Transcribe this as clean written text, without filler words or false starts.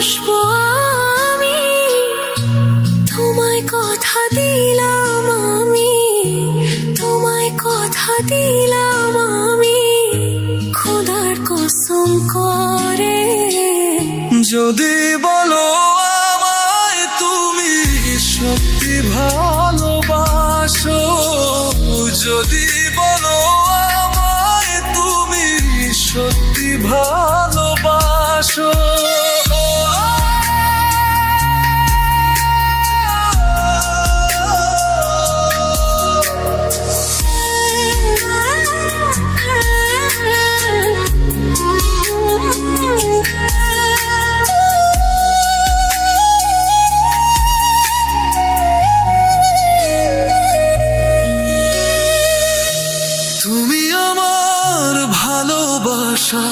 ভালোবাসবো আমি, তোমায় কথা দিলাম আমি, তোমায় কথা দিলাম আমি, খোদার কসম করে। যদি বলো আমায় তুমি সত্যি ভালোবাসো, যদি বলো আমায় তুমি সত্যি ভালোবাসো, তুমি আমার ভালোবাসা।